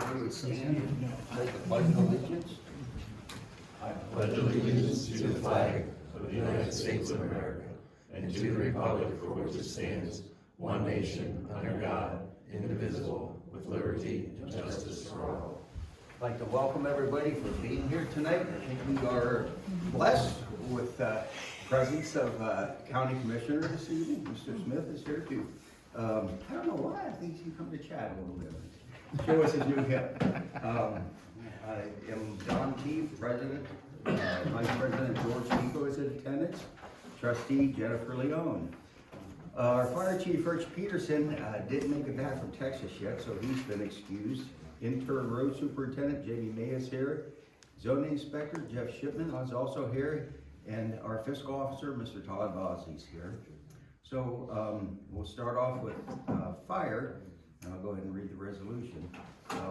everybody would stand and take the pledge of allegiance. I pledge allegiance to the flag of the United States of America and to the republic for which it stands, one nation, under God, indivisible, with liberty and justice for all. I'd like to welcome everybody for being here tonight. I think we are blessed with the presence of County Commissioner this evening. Mr. Smith is here too. I don't know why, I think he come to chat a little bit. Show us his new hip. I am Don Keefe, President, Vice President George Pico is in attendance, Trustee Jennifer Leone. Our Fire Chief Rich Peterson didn't make it back from Texas yet, so he's been excused. Interim Road Superintendent Jamie May is here. Zoning Inspector Jeff Shipman is also here, and our Fiscal Officer Mr. Todd Bosey is here. So we'll start off with fire, and I'll go ahead and read the resolution.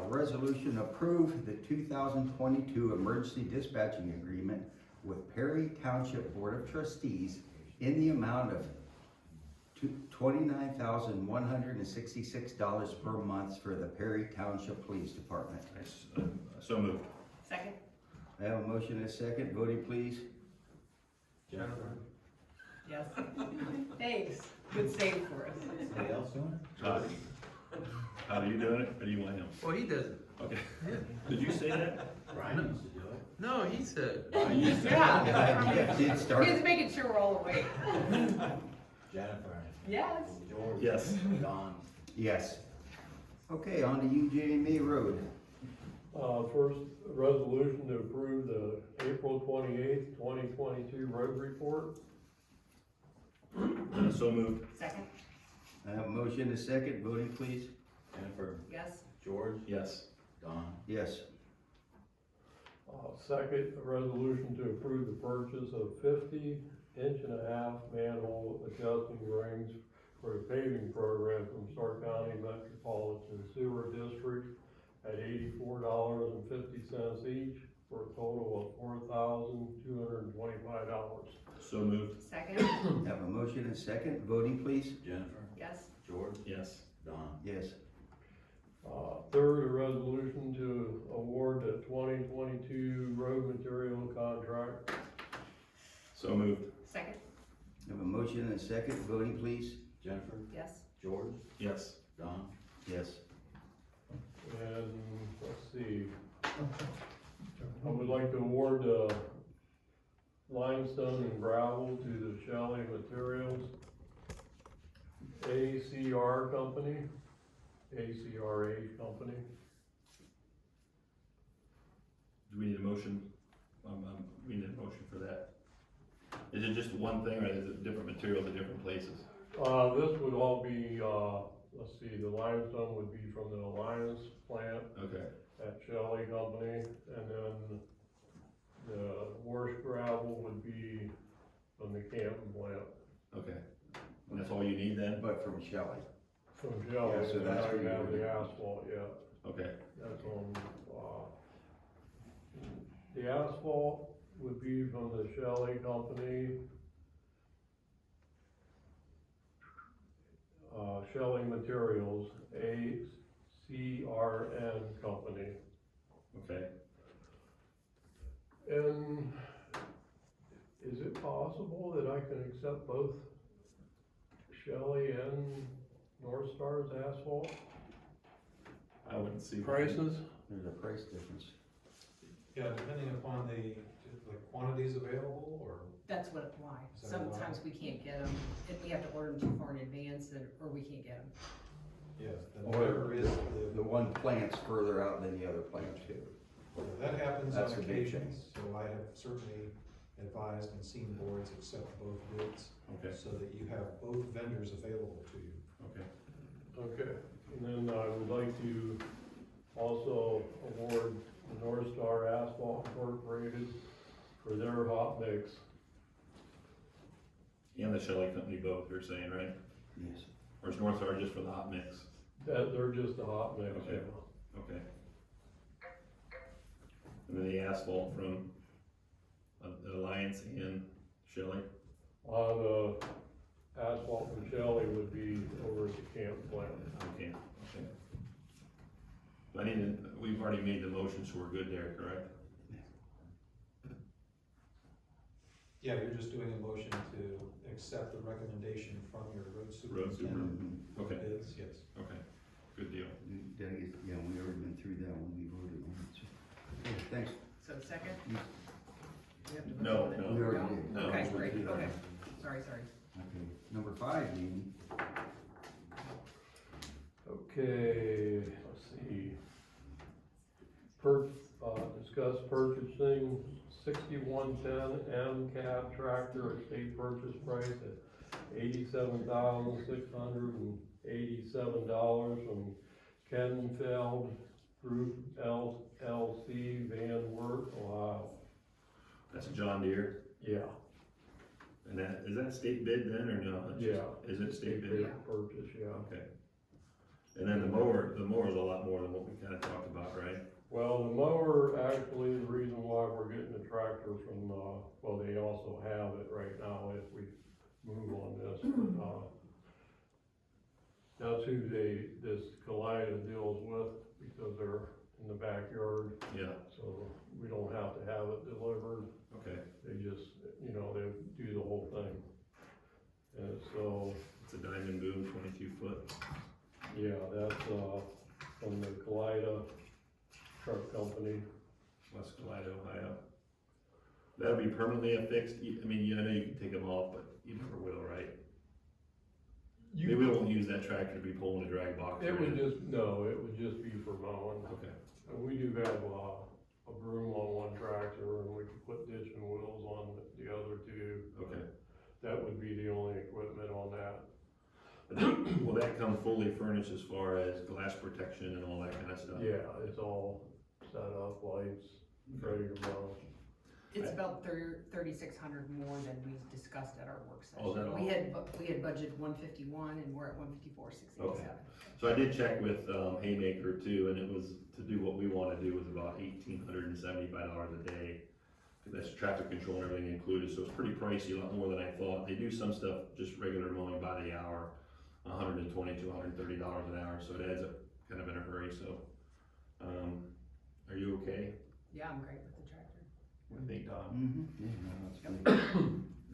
Resolution approved the 2022 Emergency Dispatching Agreement with Perry Township Board of Trustees in the amount of $29,166 per month for the Perry Township Police Department. So moved. Second. I have a motion and a second. Voting please. Jennifer. Yes. Thanks. Good save for us. Anybody else doing it? Todd. Todd, are you doing it, or do you want him? Well, he does it. Okay. Did you say that? Brian used to do it. No, he said. Yeah, did start. He's making sure we're all awake. Jennifer. Yes. George. Yes. Don. Yes. Okay, on to UJMA Road. First, resolution to approve the April 28th, 2022 road report. So moved. Second. I have a motion and a second. Voting please. Jennifer. Yes. George. Yes. Don. Yes. Second, a resolution to approve the purchase of 50-inch-and-a-half manhole adjusting rings for the paving program from Stark County Metropolitan Sewer District at $84.50 each for a total of $4,225. So moved. Second. I have a motion and a second. Voting please. Jennifer. Yes. George. Yes. Don. Yes. Third, a resolution to award the 2022 road material contract. So moved. Second. I have a motion and a second. Voting please. Jennifer. Yes. George. Yes. Don. Yes. And let's see, I would like to award limestone and gravel to the Shelley Materials ACRA Company. Do we need a motion? We need a motion for that. Is it just one thing, or is it different materials at different places? This would all be, let's see, the limestone would be from the Alliance plant Okay. at Shelley Company, and then the wash gravel would be from the Canton plant. Okay. And that's all you need then? But from Shelley. From Shelley, Yeah, so and that's I what you have would- the asphalt, yeah, Okay. that's on, the asphalt would be from the Shelley Company. Shelley Materials, ACRN Company. Okay. And is it possible that I can accept both Shelley and North Star's asphalt I wouldn't see. prices? There's a price difference. Yeah, depending upon the quantities available, or? That's why. Is that why? Sometimes we can't get them, if we have to order them too far in advance, or we can't get them. Yeah, then Or whatever is the one plant's further out than the other plant too. that happens That's on a big occasion, so I have certainly advised and seen boards accept both bids, Okay. so that you have both vendors available to you. Okay. Okay, and then I would like to also award the North Star Asphalt Incorporated for their hot mix. And the Shelley Company both, you're saying, right? Yes. Or is North Star just for the hot mix? They're just a hot mix. Okay. Okay. And then the asphalt from the Alliance and Shelley? The asphalt from Shelley would be over at the camp plant. Okay. Okay. So I need to, we've already made the motion, so we're good there, correct? Yeah, you're just doing a motion to accept the recommendation from your road Road super, superintendent. okay, Is, yes. okay, good deal. Did I get, yeah, we already been through that one, we voted on it, so. Okay, thanks. So second? You- We have to vote No, on it? no. We already did. No. Okay, We great, did that. okay. Sorry. Okay, number 5, Amy. Okay, let's see. Discuss purchasing 6110 M cab tractor at state purchase price at $87,687 from Kenfeld Group LLC, Van Wert, Ohio. That's a John Deere, Yeah, and that, is that state bid then, or no? It's just- yeah. Is it state bid? Yeah. Purchase, yeah. Okay. And then the mower is a lot more than what we kinda talked about, right? Well, the mower, actually, the reason why we're getting the tractor from, well, they also have it right now if we move on this, but, that's who this Kalida deals with, because they're in the backyard, Yeah, so we don't have to have it delivered. okay, They just, they do the whole thing. And so, it's a Diamond Boom 22 foot. yeah, that's, from the Kalida Truck Company. West Galida, Ohio. That'll be permanently affixed, I mean, I know you can take them off, but you never will, right? Maybe we won't use that tractor to be pulling a drag box. It or would anything. it would just be for mowing. Okay, And we do have, a broom on one tractor, and we can put ditching wheels on the other two. okay. That would be the only equipment on that. Will that come fully furnished as far as glass protection and all that kind of stuff? Yeah, it's all set up, lights, ready to mow. It's about 3,600 more than we discussed at our work session. Oh, is that all? We had budgeted 151 and we're at 154,687. So I did check with Haymaker too, and it was, to do what we wanna do was about $1,875 a day. That's traffic control and everything included, so it's pretty pricey, a lot more than I thought. They do some stuff, just regular mowing by the hour, $120 to $130 an hour, so it adds up kind of in a hurry, so. Are you okay? Yeah, I'm great with the tractor. What do you think, Don? Mm-hmm, yeah, no, that's good.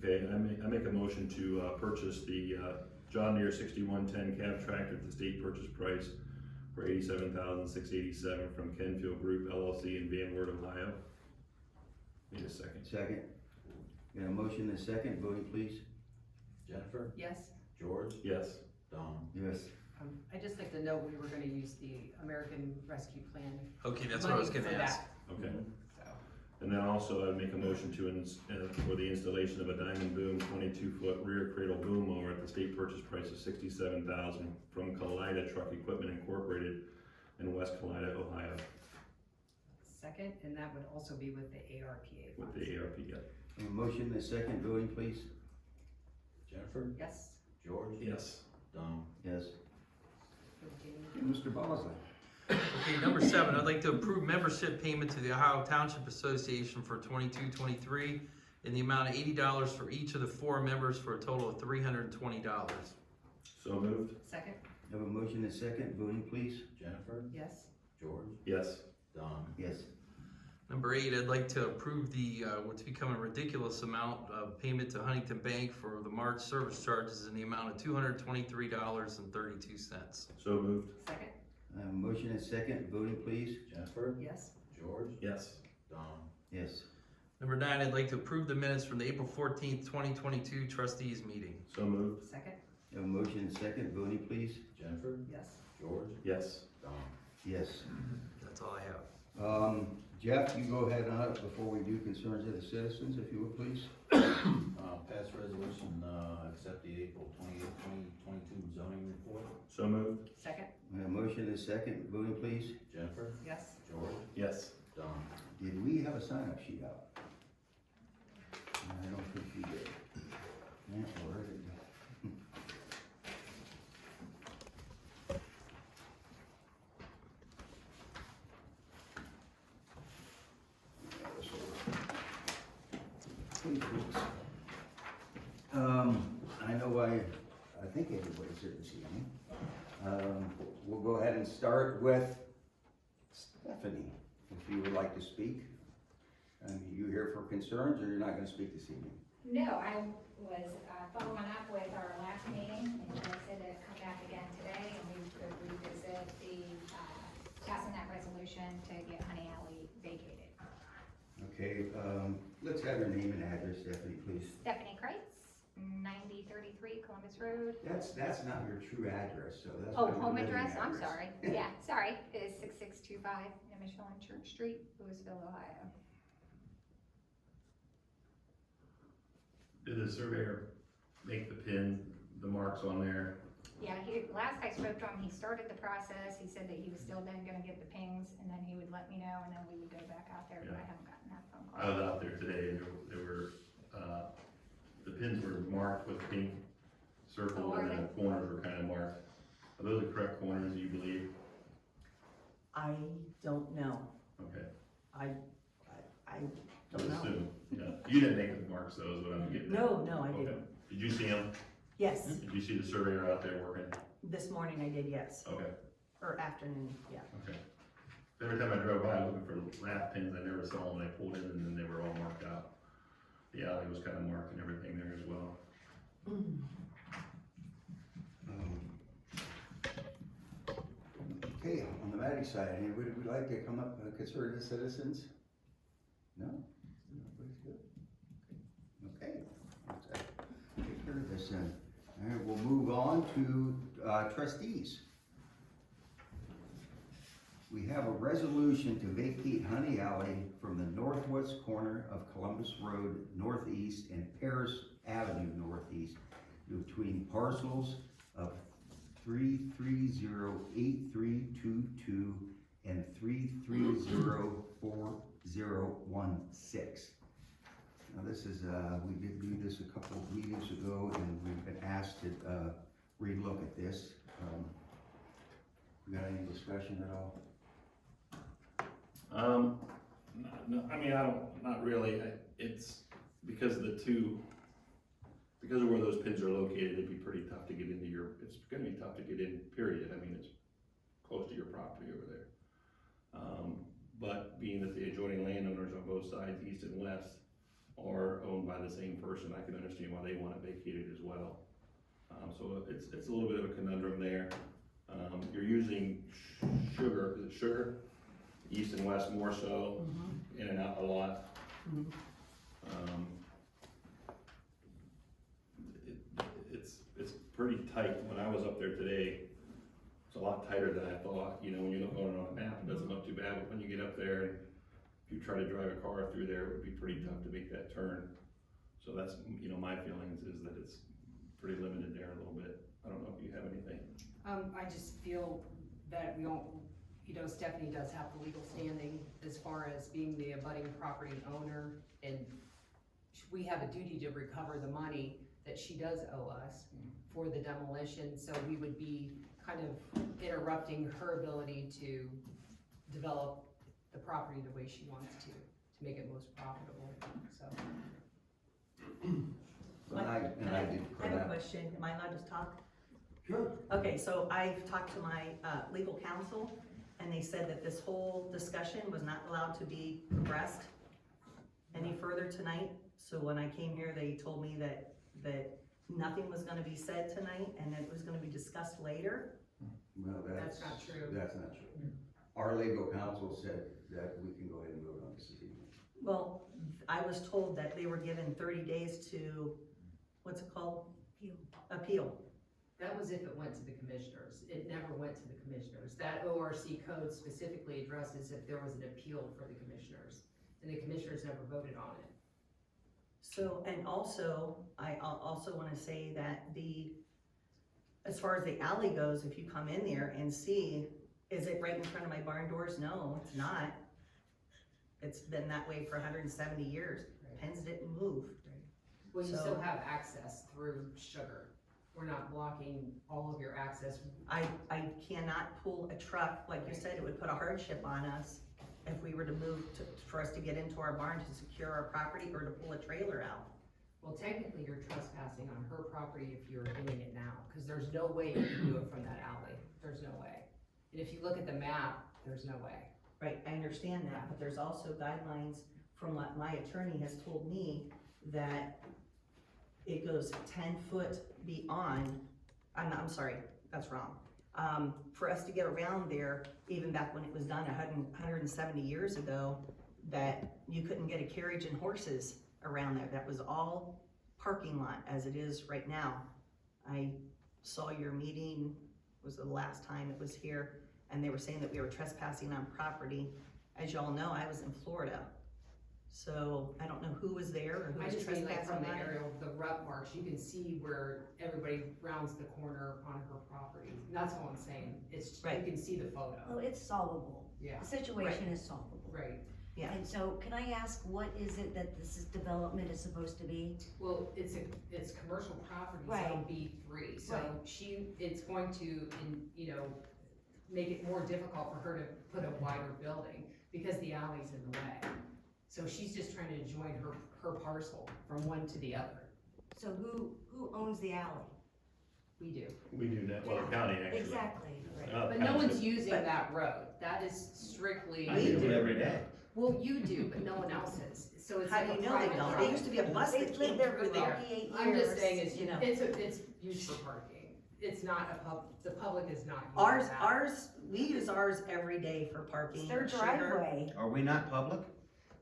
Okay, I make a motion to purchase the John Deere 6110 cab tractor at the state purchase price for $87,687 from Kenfield Group LLC in Van Wert, Ohio. Need a second. Second. Got a motion and a second, voting please. Jennifer, Yes, George, Yes. Don. Yes. I'd just like to note we were gonna use the American Rescue Plan. Okay, that's what I was money gonna for ask. that, Okay. So, And then also I'd make a motion to, for the installation of a Diamond Boom 22-foot rear cradle boom mower at the state purchase price of $67,000 from Kalida Truck Equipment Incorporated in West Kalida, Ohio, second, and that would also be with the ARPA with funds. the ARP, yeah. A motion and a second, voting please. Jennifer, Yes, George, Yes. Don. Yes. okay. Mr. Bosley. Okay, number 7, I'd like to approve membership payment to the Ohio Township Association for 22-23 in the amount of $80 for each of the 4 members for a total of $320. So moved? Second, Have a motion and a second, voting please. Jennifer, yes, George, Yes. Don. Yes. Number 8, I'd like to approve the what's become a ridiculous amount of payment to Huntington Bank for the March service charges in the amount of $223.32. So moved? second, I have a motion and a second, voting please. Jennifer, yes, George, Yes. Don. Yes. Number 9, I'd like to approve the minutes from the April 14th, 2022 trustees meeting. So moved? second, Have a motion and a second, voting please. Jennifer, yes. George, Yes. Don. Yes. That's all I have. Jeff, you go ahead on it before we do concerns of the citizens, if you would please. Pass resolution, accept the April 28th, 2022 zoning report. So moved? Second, I have a motion and a second, voting please. Jennifer, yes, George, Yes. Don. Did we have a sign-up sheet out? I don't think we did. Yeah, where did it go? I know I think everybody's here this evening. We'll go ahead and start with Stephanie, if you would like to speak. You here for concerns, or you're not gonna speak this evening? No, I was following up with our last meeting, and they said to come back again today, and we could revisit the, passing that resolution to get Honey Alley vacated. Okay, let's have your name and address, Stephanie, please. Stephanie Kreitz, 9033 Columbus Road. That's not your true address, so that's. Oh, not your home living address, I'm sorry. Yeah, sorry, it is 6625 Nimishillen Church Street, Louisville, Ohio. Did the surveyor make the pin, the marks on there? Yeah, last I spoke to him, he started the process, he said that he was still then gonna get the pings, and then he would let me know, and then we would go back out there, but I haven't gotten that phone I call. was out there today and there were, the pins were marked with pink circles and the corners were kind of marked. Are those the correct corners, do you believe? I don't know. Okay. I I don't know. assume, yeah. You didn't make the marks though, is what I'm getting at. No, I Okay. didn't. Did you see them? Yes, Did you see the surveyor out there working? this morning I did, yes. Okay, Or afternoon, yeah. okay. Every time I drove by looking for lath pins, I never saw them, and I pulled in and then they were all marked out. The alley was kind of marked and everything there as well. Okay, on the Matty side, anybody would like to come up and consider the citizens? No? Everybody's good? Okay, let's take care of this then. All right, we'll move on to trustees. We have a resolution to vacate Honey Alley from the northwest corner of Columbus Road Northeast and Paris Avenue Northeast between parcels of 3308322 and 3304016. Now this is, we did do this a couple of meetings ago and we've been asked to relook at this. We got any discussion at all? No, I mean, not really. It's because of because of where those pins are located, it'd be pretty tough to get into it's gonna be tough to get in, period. I mean, it's close to your property over there. But being that the adjoining landowners on both sides, east and west, are owned by the same person, I can understand why they want it vacated as well. So it's a little bit of a conundrum there. You're using sugar, is it sugar? East and west more so, in and out a lot. It's pretty tight. When I was up there today, it's a lot tighter than I thought. You know, when you look on it on a map, it doesn't look too bad, but when you get up there and if you try to drive a car through there, it would be pretty tough to make that turn. So that's, you know, my feelings is that it's pretty limited there a little bit. I don't know if you have anything. I just feel that we don't, you know, Stephanie does have the legal standing as far as being the abutting property owner, and we have a duty to recover the money that she does owe us for the demolition, so we would be kind of interrupting her ability to develop the property the way she wants to make it most profitable, so. I did. I have a question, am I allowed to talk? Sure. Okay, so I've talked to my legal counsel, and they said that this whole discussion was not allowed to be progressed any further tonight. So when I came here, they told me that nothing was gonna be said tonight, and it was gonna be discussed later. Well, That's not true. That's not true. Our legal counsel said that we can go ahead and vote on this evening. Well, I was told that they were given 30 days to, what's it called? Appeal. That was if it went to the commissioners. It never went to the commissioners. That ORC code specifically addresses if there was an appeal for the commissioners, and the commissioners never voted on it. So, and also, I also wanna say that as far as the alley goes, if you come in there and see, is it right in front of my barn doors? No, it's not. It's been that way for 170 years. Pens didn't move. Well, you So- still have access through sugar. We're not blocking all of your access. I cannot pull a truck, like you said, it would put a hardship on us if we were to move for us to get into our barn to secure our property or to pull a trailer out. Well, technically, you're trespassing on her property if you're doing it now, because there's no way you can do it from that alley. There's no way. And if you look at the map, there's no way. Right, I understand that, but there's also guidelines from what my attorney has told me that it goes 10 foot beyond, I'm sorry, that's wrong. For us to get around there, even back when it was done 170 years ago, that you couldn't get a carriage and horses around there. That was all parking lot as it is right now. I saw your meeting, was the last time it was here, and they were saying that we were trespassing on property. As y'all know, I was in Florida, so I don't know who was there or who I was just mean like trespassing from the on it. aerial, the rut marks, you can see where everybody rounds the corner on her property. That's all I'm saying, it's, you Right. can see the Well, photo, it's solvable. yeah, The situation is solvable. right. Yeah. And so can I ask, what is it that development is supposed to be? Well, it's commercial property, Right. zone B3, so Right. it's going to, make it more difficult for her to put a wider building, because the alley's in the way. So she's just trying to join her parcel from one to the other. So who owns the alley? We do. We do that, well, the county actually. Exactly, right. But no one's using that road, that is strictly. I do it every day. Well, you do, but no one else is, so it's How like do a you know they private don't? drive. There used to be a bus They've that lived came there for through there. 38 years. I'm just saying, you know. it's used for parking, it's not the public is not using Ours, that. we use ours every day for parking. It's their sugar. driveway. Are we not public?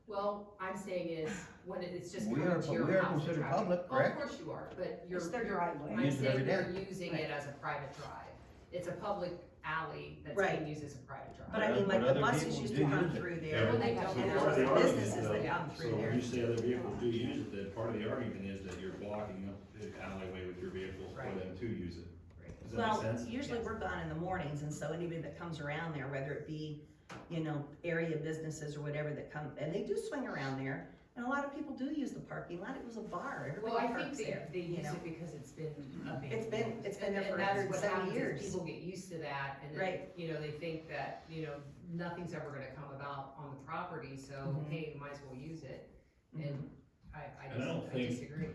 Well, I'm saying is, when it's just We coming are- to your we are house. considered traffic. public, Well, correct? of course you are, but you're. It's their driveway. I'm Use it every saying day. you're using it as a private drive, it's a public alley that's Right. being used as a private drive. But I mean, like But the other buses people used do to come use it. through Yeah, there. Well, they don't. And there So was part of the businesses argument, that though, come So through when there. you say other vehicles do use it, then part of the argument is that you're blocking up the alleyway with your vehicles for Right. them to use it. Right. Does that Well, make sense? usually Yes. we're gone in the mornings, and so anybody that comes around there, whether it be, area businesses or whatever that come, and they do swing around there. And a lot of people do use the parking lot. It was a bar. Well, I Everybody think parks they, there. they you use know. it because it's been abandoned. It's been there for And that's what 170 happens years. is people get used to that, and then, Right. they think that, nothing's ever gonna come about on the property, so, Mhm. hey, might as well use it. And I And I don't think, disagree.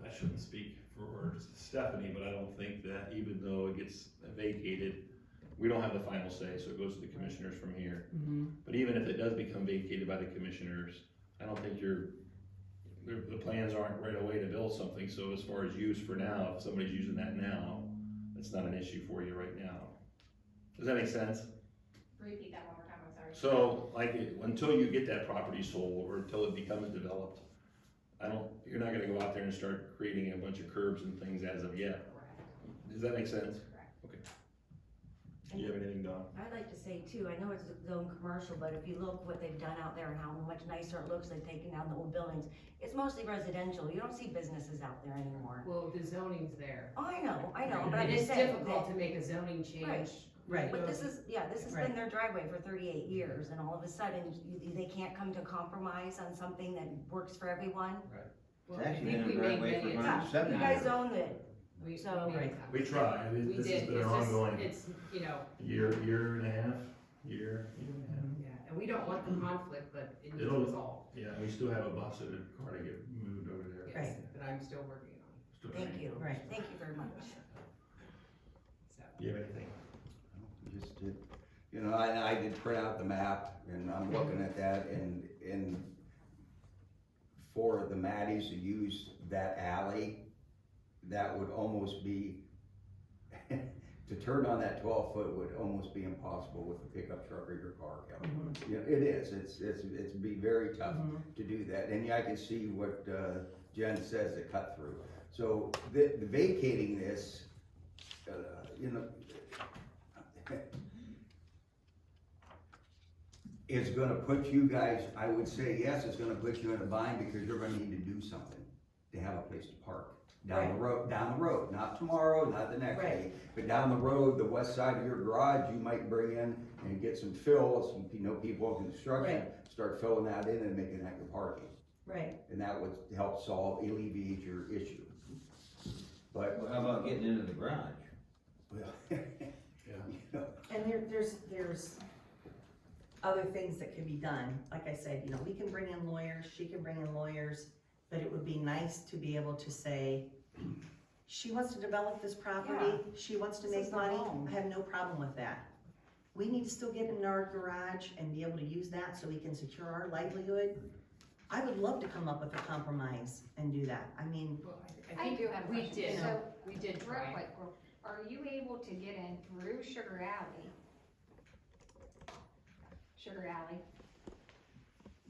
I shouldn't speak for Stephanie, but I don't think that even though it gets vacated, we don't have the final say, so it goes to the commissioners from here. Mhm. But even if it does become vacated by the commissioners, I don't think the plans aren't right away to build something, so as far as use for now, if somebody's using that now, it's not an issue for you right now. Does that make sense? Repeat that one more time, I'm sorry. So, until you get that property sold, or until it becomes developed, you're not gonna go out there and start creating a bunch of curbs and things as of yet. Does that make sense? Correct. Okay. Do you have anything, Don? I'd like to say too, I know it's zone commercial, but if you look what they've done out there and how much nicer it looks, they've taken down the old buildings. It's mostly residential, you don't see businesses out there anymore. Well, the zoning's there. Oh, I know, but I'm And just it's saying difficult that- to make a zoning change. Right. But this has Right. been their driveway for 38 years, and all of a sudden, they can't come to compromise on something that works for everyone. Well, It's I actually think been a we made driveway for many about attempts. 7 You years. guys own it, We So- made Right. attempts. We tried, We this has did, been an it's just, ongoing it's, year and a half, year and a half. yeah, and we don't want the conflict, but it needs It'll- resolved. Yeah, we still have a bus and a car to get moved over there. Yes, Right. that I'm still working on, Still thank trying. you, Right. thank you very much. so. Do you have anything? Just did, I did print out the map, and I'm looking at that, and for the Maddies to use that alley, that would almost be, to turn on that 12-foot would almost be impossible with a pickup truck or your car, Kelly. It is, it's be very tough to do that, and I can see what, Jen says, the cut through. So, the vacating this, is gonna put you guys, I would say, yes, it's gonna put you in a bind because you're gonna need to do something to have a place to park. Down the road, not tomorrow, not the next day, but down the road, the west side of your garage, you might bring in and get some fill, people in construction, start filling that in and making that your parking. Right. And that would help alleviate your issue. But, Well, how about getting into the garage? well, Yeah. And there's other things that could be done. Like I said, we can bring in lawyers, she can bring in lawyers, but it would be nice to be able to say, she wants to develop this property, Yeah. she wants to This make is her money, home. I have no problem with that. we need to still get in our garage and be able to use that so we can secure our livelihood. I would love to come up with a compromise and do that. I mean, Well, I think do have a we question. did, So, we did real try. quick, are you able to get in through Sugar Alley? Sugar Alley.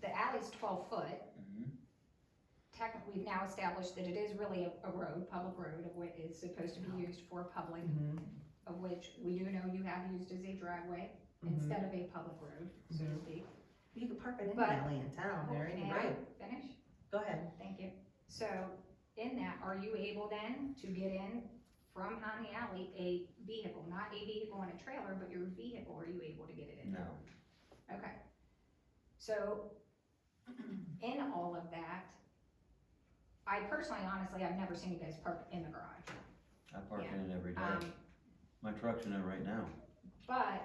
The alley's 12 foot. Technically, we've now established that it is really a road, public road, of what is supposed to be used for public, of which we do know you have used as a driveway instead of a public road, so to speak. you could park it in the But- alley in town or any May road. I finish? Go ahead. Thank you. So, in that, are you able then to get in from Honey Alley a vehicle, not a vehicle in a trailer, but your vehicle, are you able to get it in? No. Okay. So, in all of that, I personally, honestly, I've never seen you guys park in the garage. I park Yeah. in it every day. Um, My truck's in it right now. but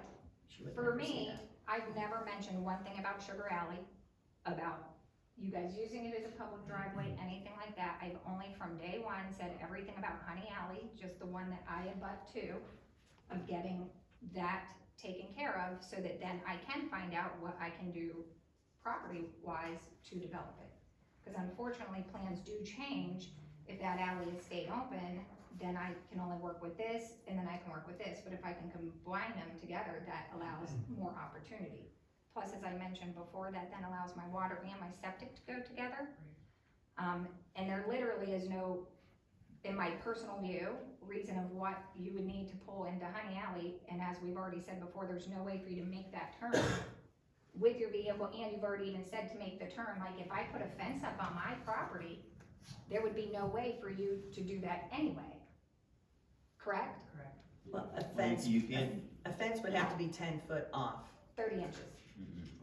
She would for never say me, that. I've never mentioned one thing about Sugar Alley, about you guys using it as a public driveway, anything like that. I've only from day one said everything about Honey Alley, just the one that I abut to, of getting that taken care of, so that then I can find out what I can do property-wise to develop it. Because unfortunately, plans do change. If that alley is stayed open, then I can only work with this, and then I can work with this. But if I can combine them together, that allows more opportunity. Plus, as I mentioned before, that then allows my water and my septic to go together. And there literally is no, in my personal view, reason of what you would need to pull into Honey Alley. And as we've already said before, there's no way for you to make that turn with your vehicle, and you've already even said to make the turn. Like, if I put a fence up on my property, there would be no way for you to do that anyway. Correct? Well, a Well, fence, you can't, a fence would have to be 10 foot off. 30 inches.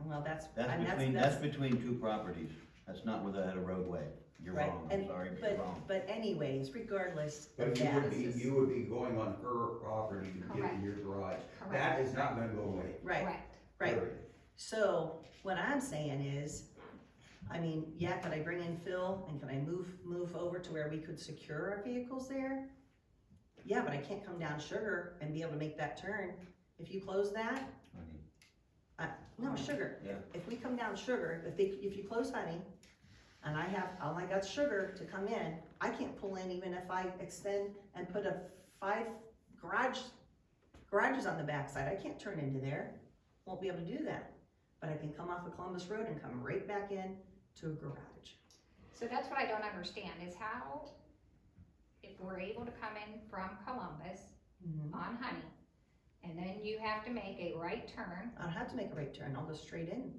Well, that's, that's and between, that's between two properties. That's not without a roadway. You're right. wrong, I'm And- sorry, but you're wrong. But anyways, regardless But of you that, would be going on her property to get Correct. in your garage. Correct. That is not gonna go away. right, Correct. right. Period. So what I'm saying is, I mean, yeah, could I bring in Phil and could I move over to where we could secure our vehicles there? Yeah, but I can't come down Sugar and be able to make that turn. If you close that, no, Sugar. Yeah. If we come down Sugar, if you close Honey, and I got Sugar to come in, I can't pull in even if I extend and put 5 garages on the backside. I can't turn into there. Won't be able to do that. But I can come off of Columbus Road and come right back in to a garage. So that's what I don't understand, is how, if we're able to come in from Columbus on Honey, and then you have to make a right turn. I don't have to make a right turn, I'll go straight in.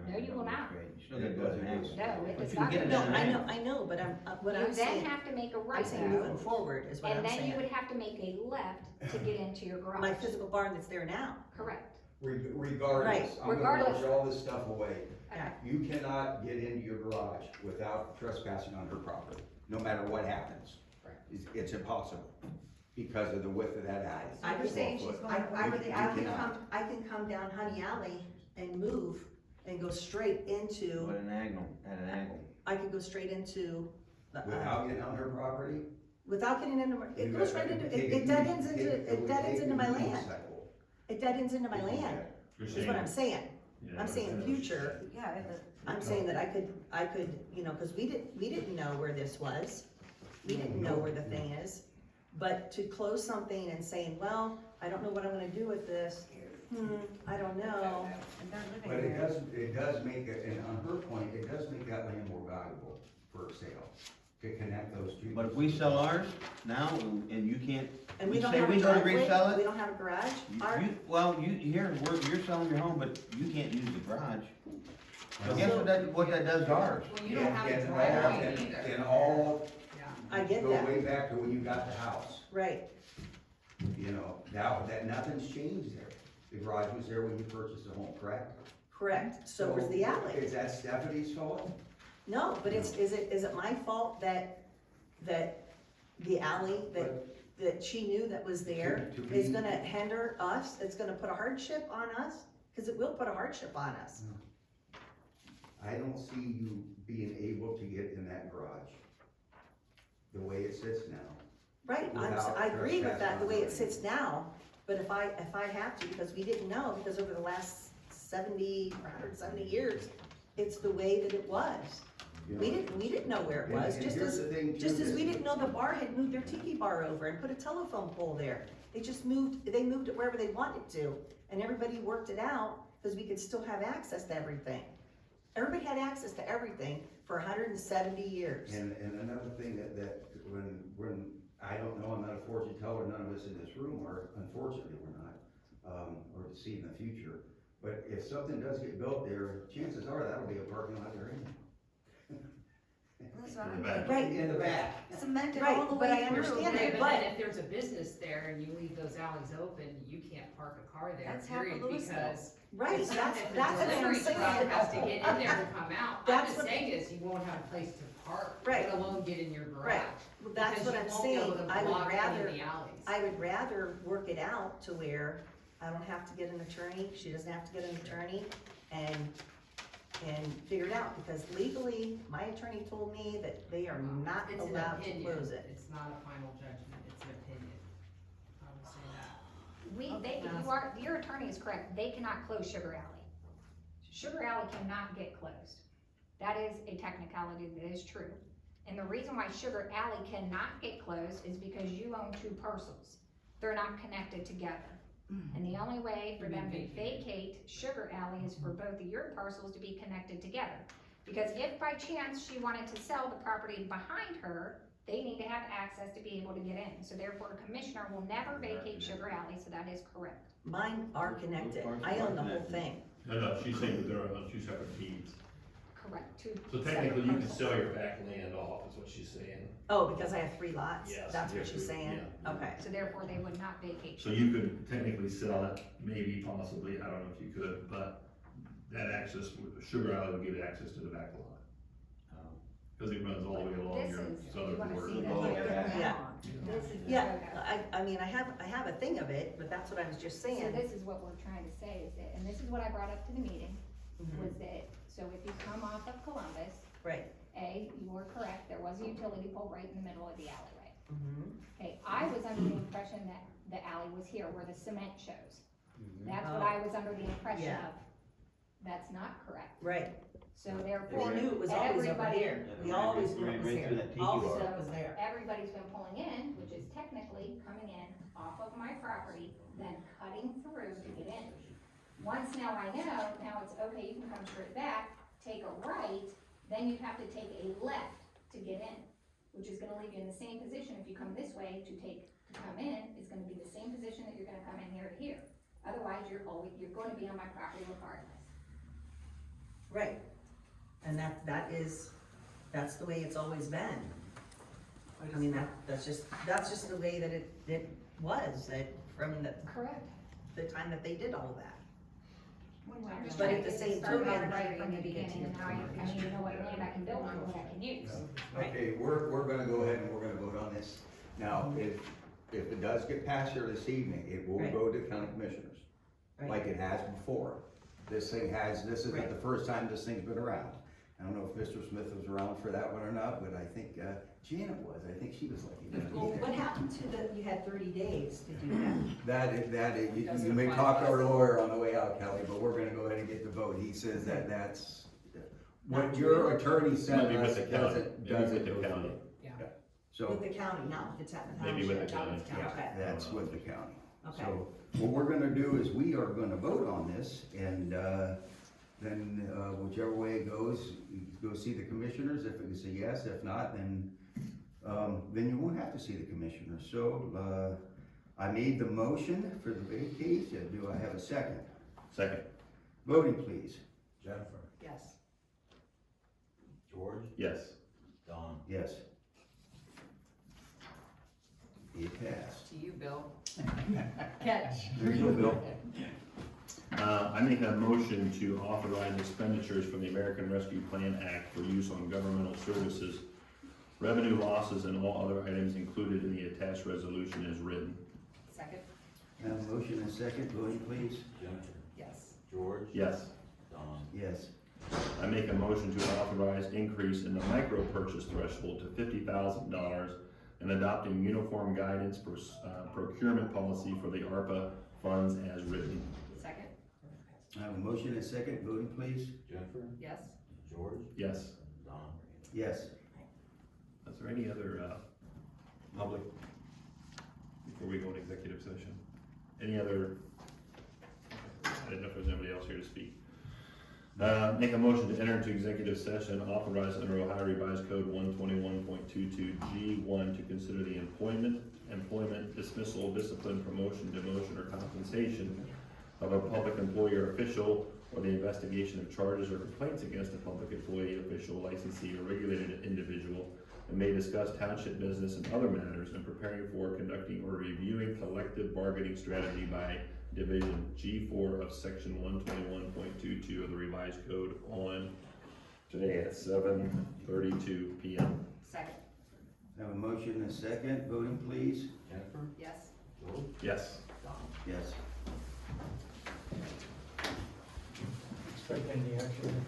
No, you will not. You still gotta go to an angle. No, it But does you can not get it go at down. an angle. I know, but what You I'm then saying, have to make a I'm right saying moving though, forward is what I'm and then you saying. would have to make a left to get into your garage. My physical barn that's there now. Correct. Regardless, Right. I'm gonna Regardless. wash all this stuff away. Yeah. You cannot get into your garage without trespassing on her property, no matter what happens. It's impossible, because of the width of that alley. I was saying It's 12 she's foot. I can come down Honey Alley and move and go straight But into, an angle, at an angle. I could go straight into, the, Without getting on her property. without getting into, it you goes got- right into, take it a dead U- ends take- into, it it would dead ends take into my a land. unicycle. It dead ends into my land, is what I'm saying. I'm saying future, Yeah, I'm saying that I could, you know, cause we didn't know where this was. We didn't know where the thing is. But to close something and saying, well, I don't know what I'm gonna do with this, I don't know. and they're living But there. it does make it, and on her point, it does make that land more valuable for sale, to connect those two. But if we sell ours now, and you can't, And we we don't say have a we gonna driveway, resell we it, don't have a garage, our, you're selling your home, but you can't use the garage. So guess what that does to ours? Well, you don't have a And driveway either. And all, I get go that, way back to when you got the house, right, you know, that nothing's changed there. The garage was there when you purchased the home, correct? correct, so was the alley. Is that Stephanie's fault? No, but is it my fault that the alley, that she knew that was there To is be- gonna hinder us, it's gonna put a hardship on us? Cause it will put a hardship on us. I don't see you being able to get in that garage the way it sits now. Right, Without I agree with that, the way it trespassing. sits now, But if I have to, because we didn't know, because over the last 70 or 170 years, it's the way that it was. You know, We didn't know where it was, and just here's as the thing, too, just as that- we didn't know the bar had moved their tiki bar over and put a telephone pole there. They moved it wherever they wanted to, and everybody worked it out, because we could still have access to everything. Everybody had access to everything for 170 years. And another thing that when, I don't know, I'm not a fortune teller, none of us in this room are, unfortunately, we're not, or to see in the future. But if something does get built there, chances are that'll be a parking lot there anyway. That's what In I'm the back. like, Right. In the back. cemented Right, all the but way I through. understand Yeah, it, but then but- if there's a business there and you leave those alleys open, you can't park a car there, That's half of period, Louisville. because Right, if that's the what I'm delivery truck has to saying. get in there to come out. I'm That's just what- saying is, you won't have a place to park, Right. let alone get in your garage. Right. Well, that's because what you I'm won't be able saying. to I would block any of rather- the alleys. I would rather work it out to where I don't have to get an attorney, she doesn't have to get an attorney, and figure it out, because legally, my attorney told me that they are not It's an allowed to opinion. close it. It's not a final judgment, it's an opinion. I will say that. Your attorney is correct, they cannot close Sugar Alley. Sugar Alley cannot get closed. That is a technicality that is true. And the reason why Sugar Alley cannot get closed is because you own two parcels. They're not connected together. And the only way for them to vacate Sugar Alley is for both of your parcels to be connected together. Because if by chance she wanted to sell the property behind her, they need to have access to be able to get in. So therefore, a commissioner will never vacate Sugar Alley, so that is correct. Mine are connected, I own the whole thing. No, she's saying that they're on two separate deeds. Correct. So technically, you can sell your back land off, is what she's saying. Oh, because I have 3 lots? Yes, That's you what have she's three, saying? yeah. Okay. So therefore, they would not vacate. So you could technically sell it, maybe, possibly, I don't know if you could, but that access, Sugar Alley would give access to the back lot. Cause it runs all the way along This your is- southern you wanna border. see that? Oh, Yeah. This is the Yeah, photo. I mean, I have a thing of it, but that's what I was just So saying. this is what we're trying to say is that, and this is what I brought up to the meeting, Mhm. was that, so if you come off of Columbus, Right. you were correct, there was a utility pole right in the middle of the alleyway. Mhm. Okay, I was under the impression that the alley was here where the cement shows. That's what Oh. I was under the impression Yeah. of. That's not correct. Right. So therefore, We knew it was always over everybody, here. We always knew it was Right through here. that tiki Always bar. knew it was there. everybody's been pulling in, which is technically coming in off of my property, then cutting through to get in. Once now I know, now it's okay, you can come straight back, take a right, then you have to take a left to get in, which is gonna leave you in the same position if you come this way to come in, it's gonna be the same position that you're gonna come in here to here. Otherwise, you're gonna be on my property regardless. Right. And that's the way it's always been. I mean, that's just the way that it was, that from Correct. the time that they did all that. I'm just But trying at to the get same it started token- right from the beginning, and now I need to know what land I can build on, what I can use. Right. Okay, we're gonna go ahead and we're gonna vote on this. Now, if it does get passed here this evening, it will Right. go to county commissioners, Right. like it has before. This isn't Right. the first time this thing's been around. I don't know if Mr. Smith was around for that one or not, but I think, Janet was, I think she was lucky enough to Well, be what there. happened to you had 30 days to do that? That, you may talk to our lawyer on the way out, Kelly, but we're gonna go ahead and get the vote. He says that's, what your attorney said Maybe with the county, doesn't maybe with the go county. through. Yeah. So. With the county, not if it's at the Maybe with the township. county. Yeah, Okay. that's with the county. Okay. So, what we're gonna do is we are gonna vote on this, and, then, whichever way it goes, you go see the commissioners, if it's a yes, if not, then you won't have to see the commissioners. So, I made the motion for the vacate, do I have a second? Second, Voting, please. Jennifer, Yes. George, yes. Don, Yes. It passed. To you, Bill. Catch. There you go, Bill. I make a motion to authorize expenditures from the American Rescue Plan Act for use on governmental services, revenue losses, and all other items included in the attached resolution as written. Second? Have a motion and second, voting, please. Jennifer, Yes. George, Yes. Don, Yes. I make a motion to authorize increase in the micro purchase threshold to $50,000 and adopting uniform guidance procurement policy for the ARPA funds as written. Second, I have a motion and a second, voting please. Jennifer, yes? George, Yes. Don. Yes. Is there any other, public, before we go into executive session? Any other, I didn't know if there's anybody else here to speak. Make a motion to enter into executive session authorized under Ohio Revised Code 121.22G1 to consider the employment, dismissal, discipline, promotion, demotion, or compensation of a public employee or official, or the investigation of charges or complaints against a public employee, official, licensee, or regulated individual, and may discuss township business and other matters, and preparing for, conducting, or reviewing collective bargaining strategy by Division G4 of Section 121.22 of the Revised Code on today at 7:32 p.m. Second, I have a motion and a second, voting please. Jennifer, yes? George, Yes. Don. Yes. Expect any action?